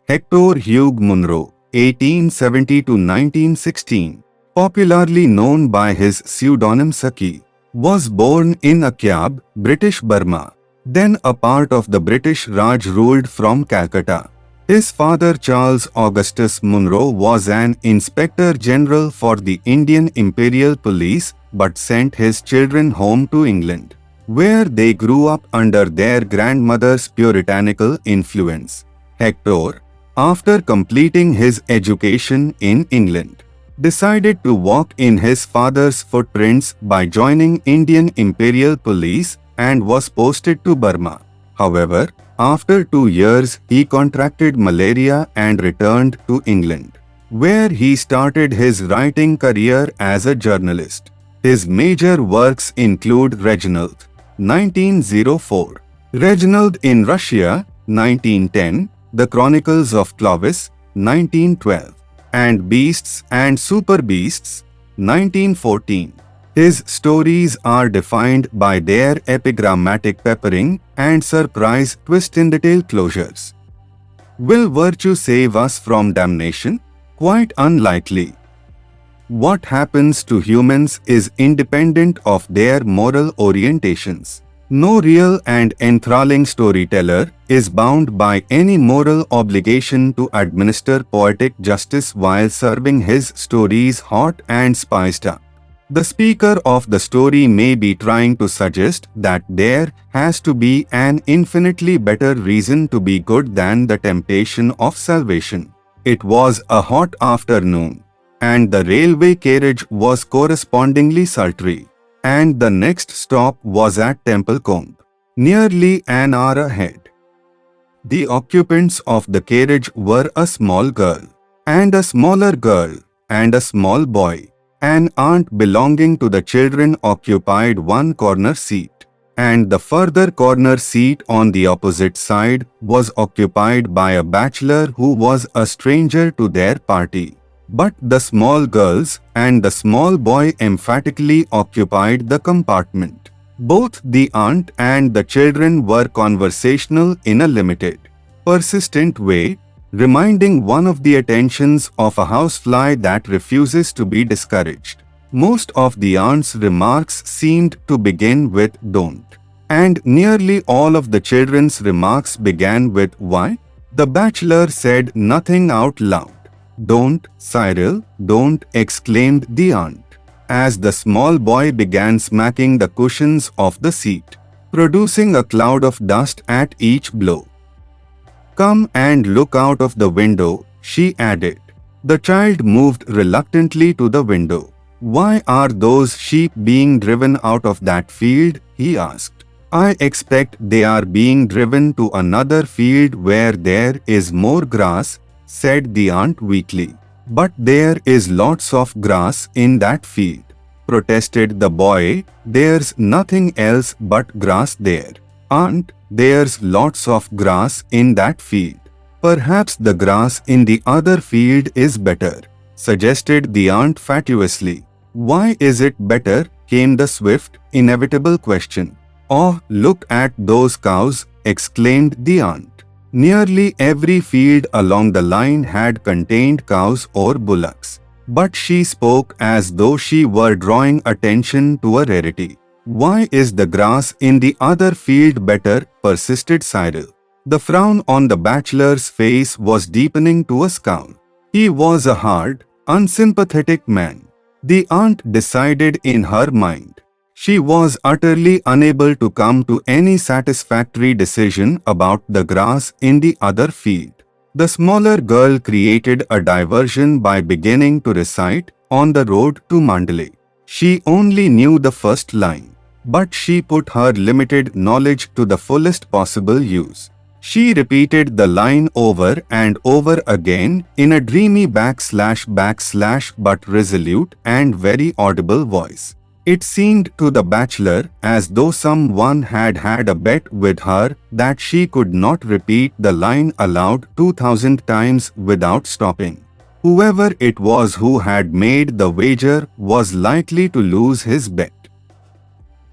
Hector Hugh Munro, 1870 to 1916, popularly known by his pseudonym SAKI, was born in Akyab, British Burma, then a part of the British Raj ruled from Calcutta. His father Charles Augustus Munro was an Inspector General for the Indian Imperial Police but sent his children home to England, where they grew up under their grandmother's puritanical influence. Hector, after completing his education in England, decided to walk in his father's footprints by joining Indian Imperial Police and was posted to Burma. However, after 2 years, he contracted malaria and returned to England, where he started his writing career as a journalist. His major works include Reginald, 1904, Reginald in Russia, 1910, The Chronicles of Clovis, 1912, and Beasts and Super Beasts, 1914. His stories are defined by their epigrammatic peppering and surprise twist-in-detail closures. Will virtue save us from damnation? Quite unlikely. What happens to humans is independent of their moral orientations. No real and enthralling storyteller is bound by any moral obligation to administer poetic justice while serving his stories hot and spiced up. The speaker of the story may be trying to suggest that there has to be an infinitely better reason to be good than the temptation of salvation. It was a hot afternoon, and the railway carriage was correspondingly sultry, and the next stop was at Templecombe, nearly an hour ahead. The occupants of the carriage were a small girl, and a smaller girl, and a small boy. An aunt belonging to the children occupied one corner seat, and the further corner seat on the opposite side was occupied by a bachelor who was a stranger to their party. But the small girls and the small boy emphatically occupied the compartment. Both the aunt and the children were conversational in a limited, persistent way, reminding one of the attentions of a housefly that refuses to be discouraged. Most of the aunt's remarks seemed to begin with "don't," and nearly all of the children's remarks began with "why?" The bachelor said nothing out loud. "Don't, Cyril, don't," exclaimed the aunt, as the small boy began smacking the cushions of the seat, producing a cloud of dust at each blow. "Come and look out of the window," she added. The child moved reluctantly to the window. "Why are those sheep being driven out of that field?" he asked. "I expect they are being driven to another field where there is more grass," said the aunt weakly. "But there is lots of grass in that field," protested the boy. "There's nothing else but grass there." "Aunt, there's lots of grass in that field." "Perhaps the grass in the other field is better," suggested the aunt fatuously. "Why is it better?" came the swift, inevitable question. "Oh, look at those cows," exclaimed the aunt. Nearly every field along the line had contained cows or bullocks, but she spoke as though she were drawing attention to a rarity. "Why is the grass in the other field better?" persisted Cyril. The frown on the bachelor's face was deepening to a scowl. He was a hard, unsympathetic man. The aunt decided in her mind. She was utterly unable to come to any satisfactory decision about the grass in the other field. The smaller girl created a diversion by beginning to recite "On the Road to Mandalay." She only knew the first line, but she put her limited knowledge to the fullest possible use. She repeated the line over and over again in a dreamy backslash but resolute and very audible voice. It seemed to the bachelor as though someone had had a bet with her that she could not repeat the line aloud 2,000 times without stopping. Whoever it was who had made the wager was likely to lose his bet.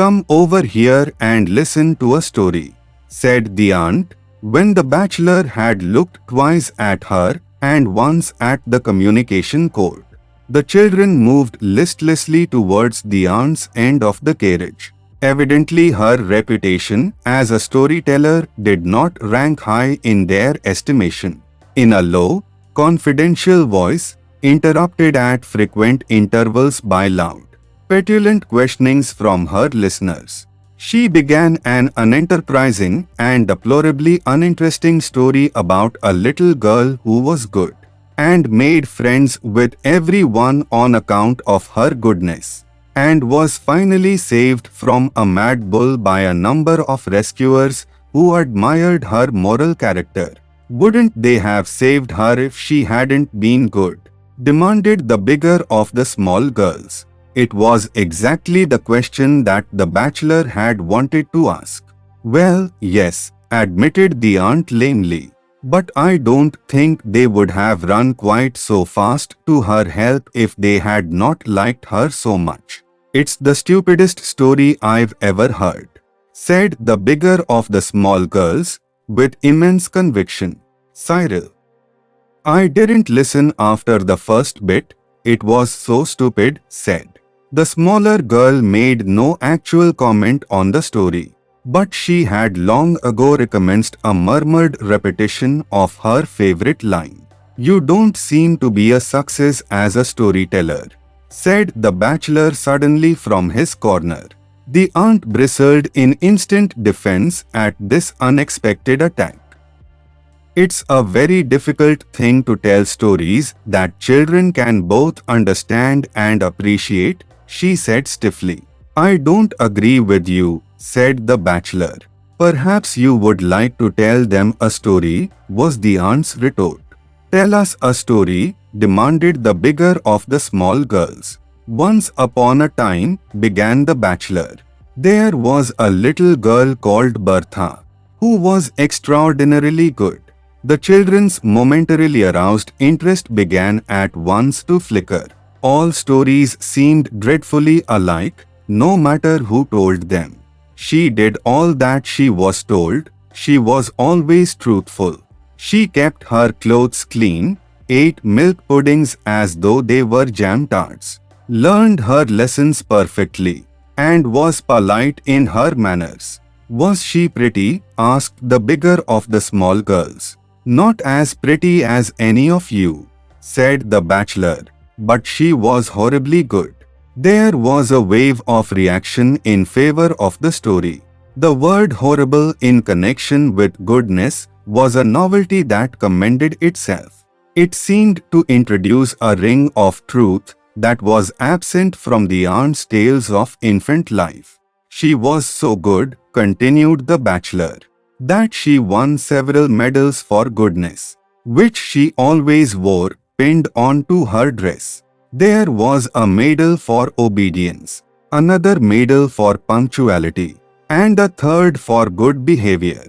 "Come over here and listen to a story," said the aunt, When the bachelor had looked twice at her and once at the communication cord, the children moved listlessly towards the aunt's end of the carriage. Evidently, her reputation as a storyteller did not rank high in their estimation. In a low, confidential voice, interrupted at frequent intervals by loud, petulant questionings from her listeners, she began an unenterprising and deplorably uninteresting story about a little girl who was good and made friends with everyone on account of her goodness, and was finally saved from a mad bull by a number of rescuers who admired her moral character. Wouldn't they have saved her if she hadn't been good? Demanded the bigger of the small girls. It was exactly the question that the bachelor had wanted to ask. Well, yes, admitted the aunt lamely. But I don't think they would have run quite so fast to her help if they had not liked her so much. It's the stupidest story I've ever heard, said the bigger of the small girls, with immense conviction. Cyril. I didn't listen after the first bit, it was so stupid, said. The smaller girl made no actual comment on the story, but she had long ago recommenced a murmured repetition of her favorite line. You don't seem to be a success as a storyteller, said the bachelor suddenly from his corner. The aunt bristled in instant defense at this unexpected attack. It's a very difficult thing to tell stories that children can both understand and appreciate, she said stiffly. I don't agree with you, said the bachelor. Perhaps you would like to tell them a story, was the aunt's retort. Tell us a story, demanded the bigger of the small girls. Once upon a time, began the bachelor, there was a little girl called Bertha, who was extraordinarily good. The children's momentarily aroused interest began at once to flicker. All stories seemed dreadfully alike, no matter who told them. She did all that she was told, she was always truthful. She kept her clothes clean, ate milk puddings as though they were jam tarts, learned her lessons perfectly, and was polite in her manners. Was she pretty? Asked the bigger of the small girls. Not as pretty as any of you, said the bachelor, but she was horribly good. There was a wave of reaction in favor of the story. The word horrible in connection with goodness was a novelty that commended itself. It seemed to introduce a ring of truth that was absent from the aunt's tales of infant life. She was so good, continued the bachelor, that she won several medals for goodness, which she always wore pinned onto her dress. There was a medal for obedience, another medal for punctuality, and a third for good behavior.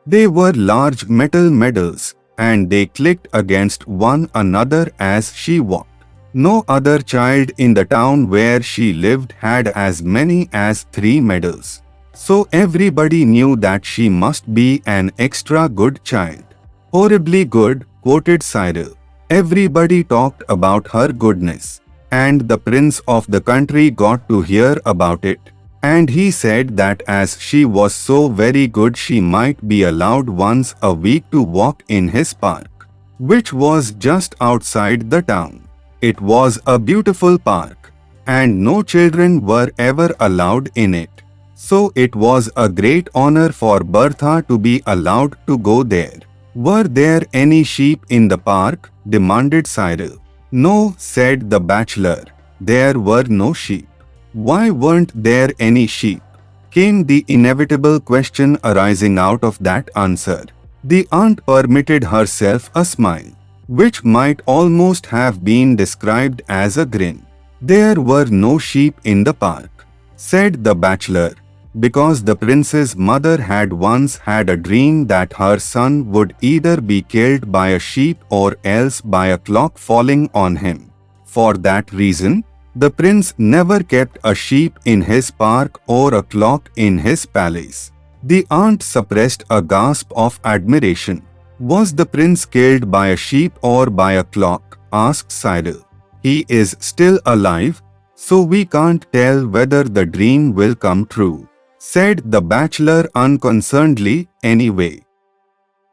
They were large metal medals, and they clicked against one another as she walked. No other child in the town where she lived had as many as 3 medals. So everybody knew that she must be an extra good child. Horribly good, quoted Cyril. Everybody talked about her goodness, and the prince of the country got to hear about it. And he said that as she was so very good, she might be allowed once a week to walk in his park, which was just outside the town. It was a beautiful park, and no children were ever allowed in it. So it was a great honor for Bertha to be allowed to go there. Were there any sheep in the park? Demanded Cyril. No, said the bachelor. There were no sheep. Why weren't there any sheep? Came the inevitable question arising out of that answer. The aunt permitted herself a smile, which might almost have been described as a grin. There were no sheep in the park, said the bachelor, because the prince's mother had once had a dream that her son would either be killed by a sheep or else by a clock falling on him. For that reason, the prince never kept a sheep in his park or a clock in his palace. The aunt suppressed a gasp of admiration. Was the prince killed by a sheep or by a clock? Asked Cyril. He is still alive, so we can't tell whether the dream will come true, said the bachelor unconcernedly. Anyway,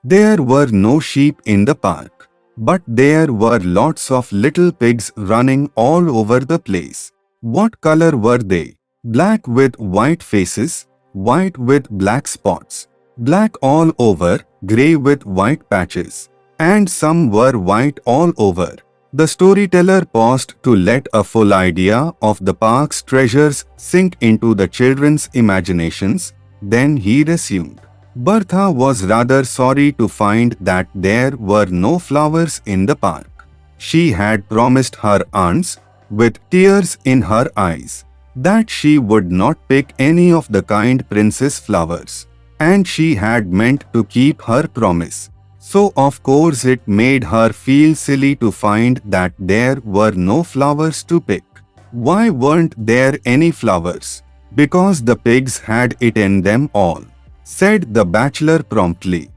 there were no sheep in the park, but there were lots of little pigs running all over the place. What color were they? Black with white faces, white with black spots, black all over, grey with white patches, and some were white all over. The storyteller paused to let a full idea of the park's treasures sink into the children's imaginations. Then he resumed. Bertha was rather sorry to find that there were no flowers in the park. She had promised her aunts, with tears in her eyes, that she would not pick any of the kind princess flowers, and she had meant to keep her promise. So of course it made her feel silly to find that there were no flowers to pick. Why weren't there any flowers? Because the pigs had eaten them all, said the bachelor promptly.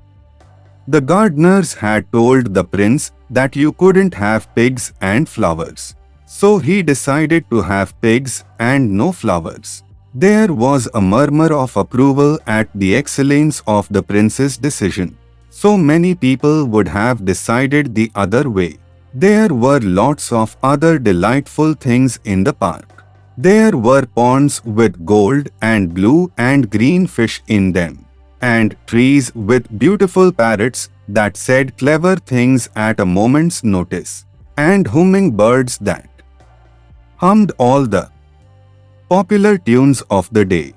The gardeners had told the prince that you couldn't have pigs and flowers, so he decided to have pigs and no flowers. There was a murmur of approval at the excellence of the prince's decision. So many people would have decided the other way. There were lots of other delightful things in the park. There were ponds with gold and blue and green fish in them, and trees with beautiful parrots that said clever things at a moment's notice, and humming birds that hummed all the popular tunes of the day.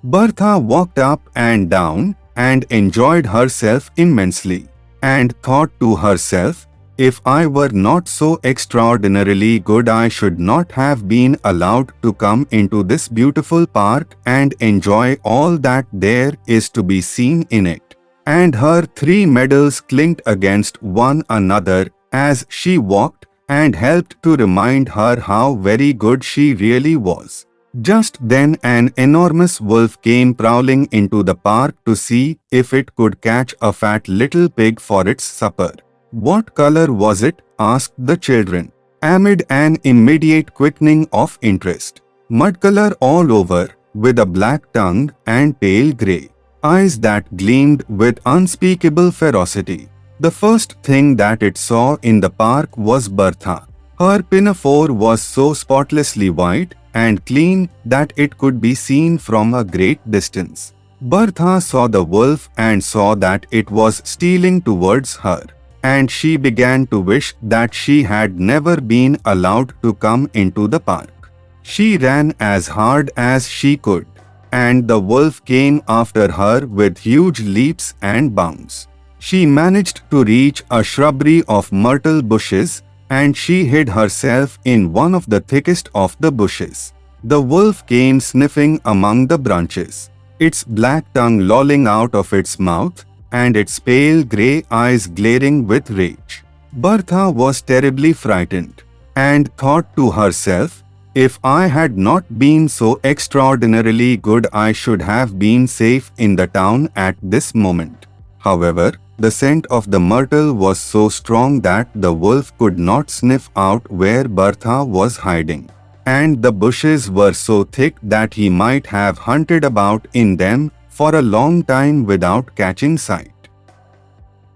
Bertha walked up and down and enjoyed herself immensely, and thought to herself, if I were not so extraordinarily good, I should not have been allowed to come into this beautiful park and enjoy all that there is to be seen in it. And her 3 medals clinked against one another as she walked, and helped to remind her how very good she really was. Just then an enormous wolf came prowling into the park to see if it could catch a fat little pig for its supper. What color was it? Asked the children, amid an immediate quickening of interest. Mud color all over, with a black tongue and pale grey eyes that gleamed with unspeakable ferocity. The first thing that it saw in the park was Bertha. Her pinafore was so spotlessly white and clean that it could be seen from a great distance. Bertha saw the wolf and saw that it was stealing towards her, and she began to wish that she had never been allowed to come into the park. She ran as hard as she could, and the wolf came after her with huge leaps and bounds. She managed to reach a shrubbery of myrtle bushes, and she hid herself in one of the thickest of the bushes. The wolf came sniffing among the branches, its black tongue lolling out of its mouth, and its pale grey eyes glaring with rage. Bertha was terribly frightened, and thought to herself, if I had not been so extraordinarily good, I should have been safe in the town at this moment. However, the scent of the myrtle was so strong that the wolf could not sniff out where Bertha was hiding, and the bushes were so thick that he might have hunted about in them for a long time without catching sight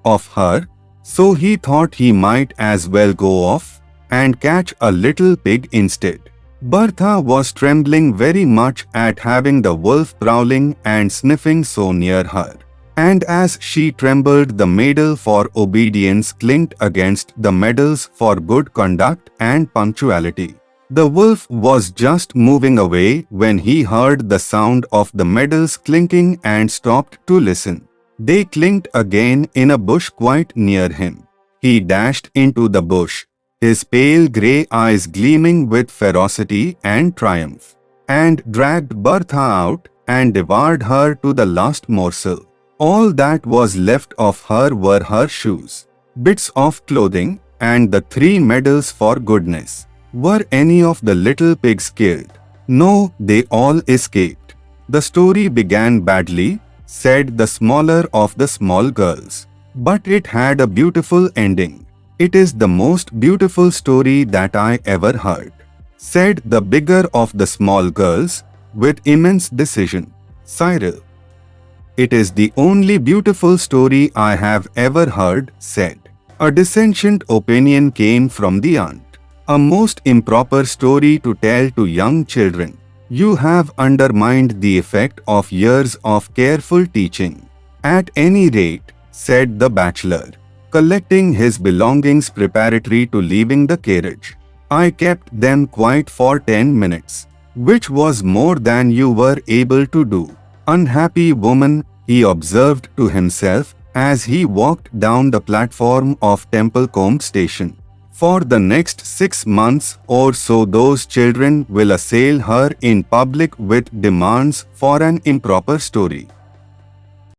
of her, so he thought he might as well go off and catch a little pig instead. Bertha was trembling very much at having the wolf prowling and sniffing so near her, and as she trembled, the medal for obedience clinked against the medals for good conduct and punctuality. The wolf was just moving away when he heard the sound of the medals clinking and stopped to listen. They clinked again in a bush quite near him. He dashed into the bush, his pale grey eyes gleaming with ferocity and triumph, and dragged Bertha out and devoured her to the last morsel. All that was left of her were her shoes, bits of clothing, and the 3 medals for goodness. Were any of the little pigs killed? No, they all escaped. The story began badly, said the smaller of the small girls. But it had a beautiful ending. It is the most beautiful story that I ever heard, said the bigger of the small girls, with immense decision. Cyril. It is the only beautiful story I have ever heard, said. A dissentient opinion came from the aunt. A most improper story to tell to young children. You have undermined the effect of years of careful teaching. At any rate, said the bachelor, collecting his belongings preparatory to leaving the carriage. I kept them quiet for 10 minutes, which was more than you were able to do. Unhappy woman, he observed to himself as he walked down the platform of Templecombe station. For the next 6 months or so those children will assail her in public with demands for an improper story.